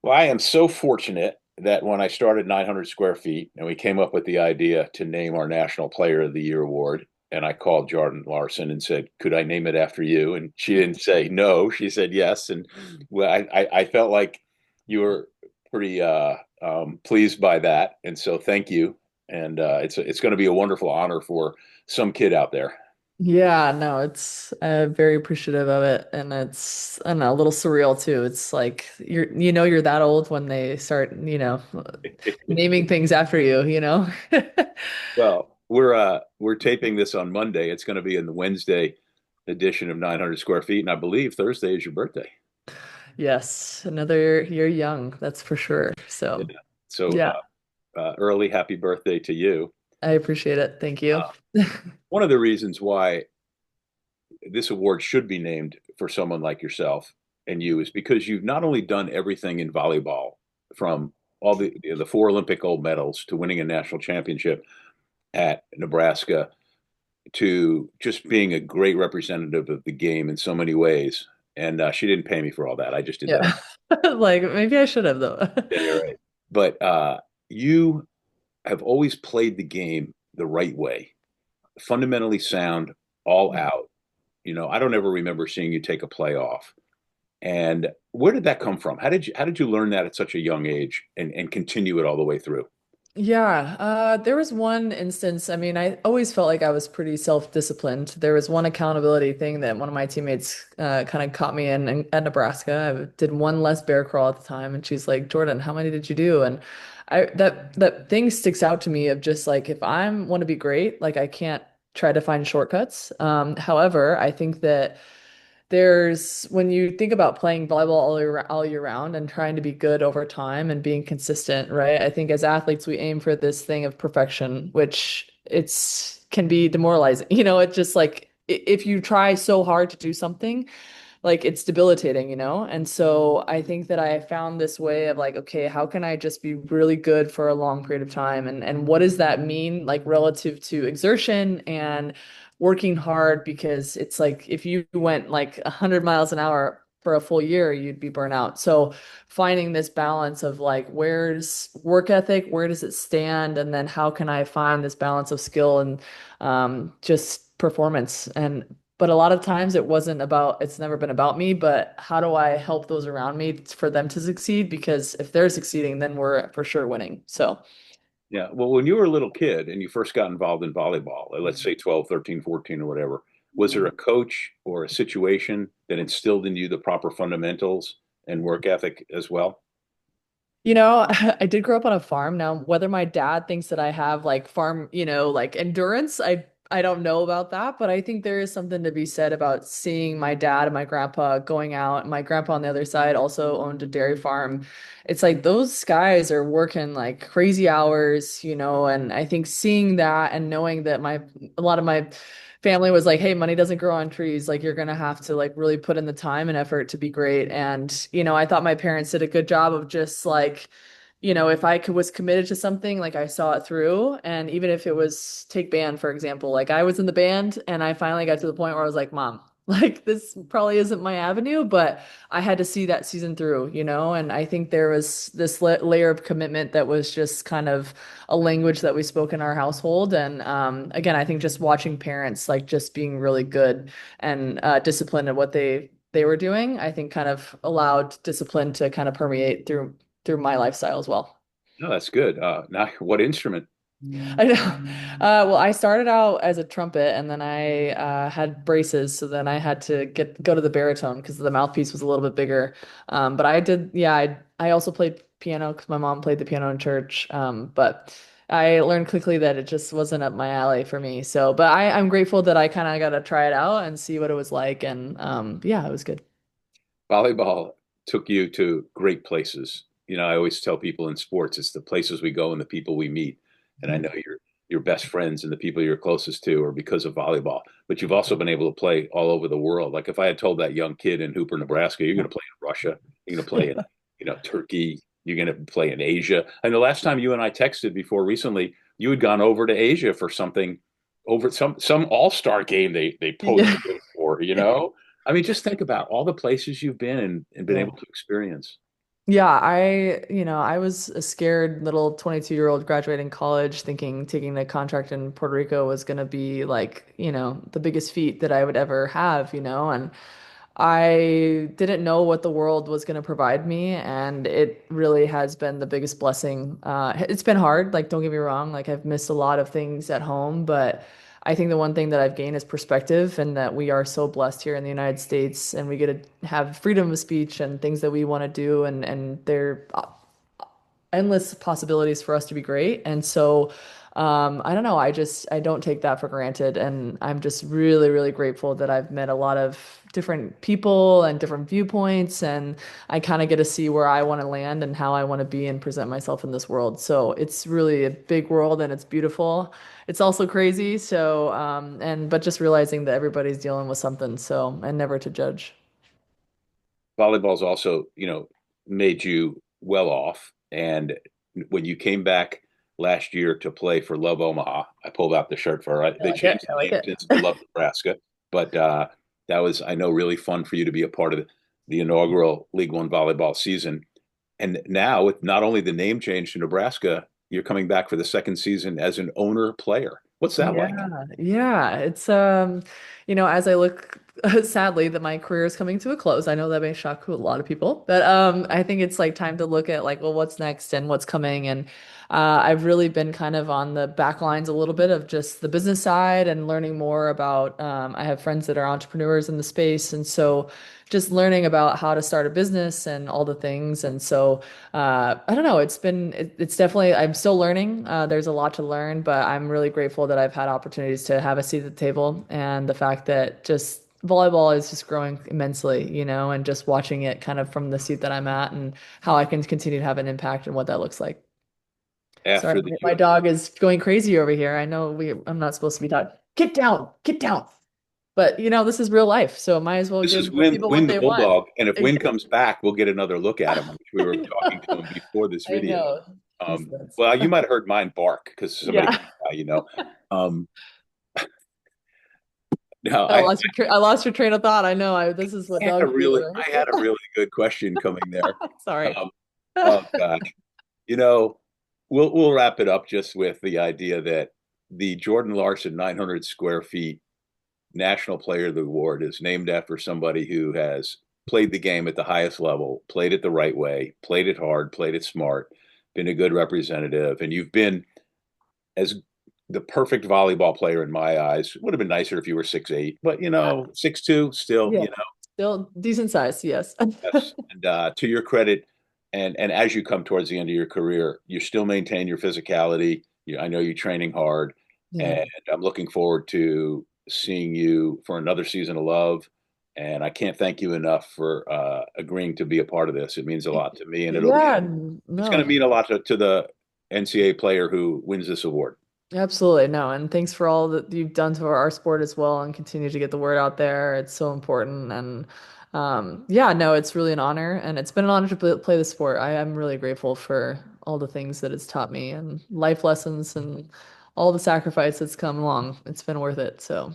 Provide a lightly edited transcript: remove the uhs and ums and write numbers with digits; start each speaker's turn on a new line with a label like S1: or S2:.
S1: Well, I am so fortunate that when I started 900 Square Feet and we came up with the idea to name our National Player of the Year award, and I called Jordan Larson and said, "Could I name it after you?" And she didn't say no; she said yes. And well, I felt like you were pretty pleased by that, and so thank you. And it's going to be a wonderful honor for some kid out there.
S2: Yeah, no, it's very appreciative of it, and it's I don't know, a little surreal too. It's like you're that old when they start, naming things after you, you know?
S1: Well, we're taping this on Monday. It's going to be in the Wednesday edition of 900 Square Feet, and I believe Thursday is your birthday.
S2: Yes, another you're young, that's for sure.
S1: Yeah.
S2: So,
S1: So
S2: yeah,
S1: early happy birthday to you.
S2: I appreciate it. Thank you.
S1: Uh, One of the reasons why this award should be named for someone like yourself and you is because you've not only done everything in volleyball, from all the four Olympic gold medals to winning a national championship at Nebraska to just being a great representative of the game in so many ways. And she didn't pay me for all that. I just did that.
S2: Yeah. Like maybe I should have though.
S1: Yeah, you're right. But you have always played the game the right way, fundamentally sound, all out. I don't ever remember seeing you take a play off. And where did that come from? How did you learn that at such a young age and continue it all the way through?
S2: Yeah, there was one instance. I mean, I always felt like I was pretty self-disciplined. There was one accountability thing that one of my teammates kind of caught me in at Nebraska. I did one less bear crawl at the time, and she's like, "Jordan, how many did you do?" And I that thing sticks out to me of just like if I want to be great, like I can't try to find shortcuts. However, I think that there's when you think about playing volleyball all year round and trying to be good over time and being consistent, right? I think as athletes we aim for this thing of perfection, which it's can be demoralizing. It's just like if you try so hard to do something, like it's debilitating, And so I think that I found this way of like, okay, how can I just be really good for a long period of time? And what does that mean, like relative to exertion and working hard? Because it's like if you went like 100 miles an hour for a full year, you'd be burnt out. So finding this balance of like, where's work ethic? Where does it stand? And then how can I find this balance of skill and just performance? But a lot of times it's never been about me, but how do I help those around me for them to succeed? Because if they're succeeding, then we're for sure winning. So,
S1: Yeah. Well, when you were a little kid and you first got involved in volleyball, let's say 12, 13, 14, or whatever, was there a coach or a situation that instilled in you the proper fundamentals and work ethic as well?
S2: I did grow up on a farm. Now, whether my dad thinks that I have like farm, like endurance, I don't know about that, but I think there is something to be said about seeing my dad and my grandpa going out. My grandpa on the other side also owned a dairy farm. It's like those guys are working like crazy hours, and I think seeing that and knowing that a lot of my family was like, hey, money doesn't grow on trees. Like you're gonna have to like really put in the time and effort to be great. And, I thought my parents did a good job of just like, if was committed to something, like I saw it through. And even if it was take band, for example, like I was in the band and I finally got to the point where I was like, Mom, like this probably isn't my avenue, but I had to see that season through, and I think there was this layer of commitment that was just kind of a language that we spoke in our household. And again, I think just watching parents like just being really good and disciplined at what they were doing, I think kind of allowed discipline to kind of permeate through my lifestyle as well.
S1: No, that's good. Now, what instrument?
S2: I know. Well, I started out as a trumpet, and then I had braces, so then I had to go to the baritone because the mouthpiece was a little bit bigger. But I did, yeah, I also played piano because my mom played the piano in church. But I learned quickly that it just wasn't up my alley for me. So, but I'm grateful that I kind of got to try it out and see what it was like, and yeah, it was good.
S1: Volleyball took you to great places. I always tell people in sports, it's the places we go and the people we meet. And I know your best friends and the people you're closest to are because of volleyball. But you've also been able to play all over the world. Like if I had told that young kid in Hooper, Nebraska, you're going to play in Russia, you're going to play in, Turkey, you're going to play in Asia. And the last time you and I texted before recently, you had gone over to Asia for something, over some all-star game they
S2: Yeah.
S1: posted you for. I mean, just think about all the places you've been and been
S2: Yeah.
S1: able to experience.
S2: Yeah, I was a scared little 22-year-old graduating college thinking taking the contract in Puerto Rico was going to be like, the biggest feat that I would ever have, and I didn't know what the world was going to provide me, and it really has been the biggest blessing. It's been hard, like don't get me wrong, like I've missed a lot of things at home, but I think the one thing that I've gained is perspective, and that we are so blessed here in the United States, and we get to have freedom of speech and things that we want to do, and they're endless possibilities for us to be great. And so, I don't know. I don't take that for granted, and I'm just really, really grateful that I've met a lot of different people and different viewpoints, and I kind of get to see where I want to land and how I want to be and present myself in this world. So it's really a big world, and it's beautiful. It's also crazy. So, but just realizing that everybody's dealing with something. So, and never to judge.
S1: Volleyball's also, made you well off. And when you came back last year to play for Love Omaha, I pulled out the shirt for it.
S2: I
S1: They
S2: like it.
S1: changed
S2: I
S1: the
S2: like
S1: name
S2: it.
S1: since to Love Nebraska, but that was, I know, really fun for you to be a part of the inaugural League One volleyball season. And now, with not only the name change to Nebraska, you're coming back for the second season as an owner player. What's that like?
S2: Yeah, yeah. It's as I look sadly that my career is coming to a close. I know that may shock a lot of people, but I think it's like time to look at like, well, what's next and what's coming. And I've really been kind of on the back lines a little bit of just the business side and learning more about I have friends that are entrepreneurs in the space, and so just learning about how to start a business and all the things. And so I don't know. It's definitely, I'm still learning. There's a lot to learn, but I'm really grateful that I've had opportunities to have a seat at the table, and the fact that just volleyball is just growing immensely, and just watching it kind of from the seat that I'm at and how I can continue to have an impact and what that looks like. Sorry,
S1: After the
S2: my dog is going crazy over here. I know I'm not supposed to be talking. Get down, get down. But this is real life, so might as well
S1: This
S2: give
S1: is
S2: the people what
S1: Win the
S2: they want.
S1: Bulldog, and if Win
S2: Exactly.
S1: comes back, we'll get another look at him, which we
S2: I
S1: were talking to
S2: know.
S1: him before this
S2: I
S1: video.
S2: know. He's nuts.
S1: Well, you might have heard mine bark because somebody
S2: Yeah.
S1: came by. Um, no,
S2: I lost your train of thought. I know. This is what dogs do,
S1: I
S2: right?
S1: had a really good question coming there.
S2: Sorry.
S1: Um, oh gosh, you know, we'll wrap it up just with the idea that the Jordan Larson 900 square feet National Player of the Award is named after somebody who has played the game at the highest level, played it the right way, played it hard, played it smart, been a good representative, and you've been as the perfect volleyball player in my eyes. It would have been nicer if you were 6'8", but 6'2", still,
S2: Yeah. Still decent size, yes.
S1: yes. And to your credit, and as you come towards the end of your career, you still maintain your physicality. I know you're training hard,
S2: Yeah.
S1: and I'm looking forward to seeing you for another season of love. And I can't thank you enough for agreeing to be a part of this. It means a lot to me, and
S2: Yeah,
S1: it's going to
S2: no.
S1: mean a lot to the NCAA player who wins this award.
S2: Absolutely. No. And thanks for all that you've done for our sport as well and continue to get the word out there. It's so important. And yeah, no, it's really an honor. And it's been an honor to play the sport. I am really grateful for all the things that it's taught me and life lessons and all the sacrifice that's come along. It's been worth it. So.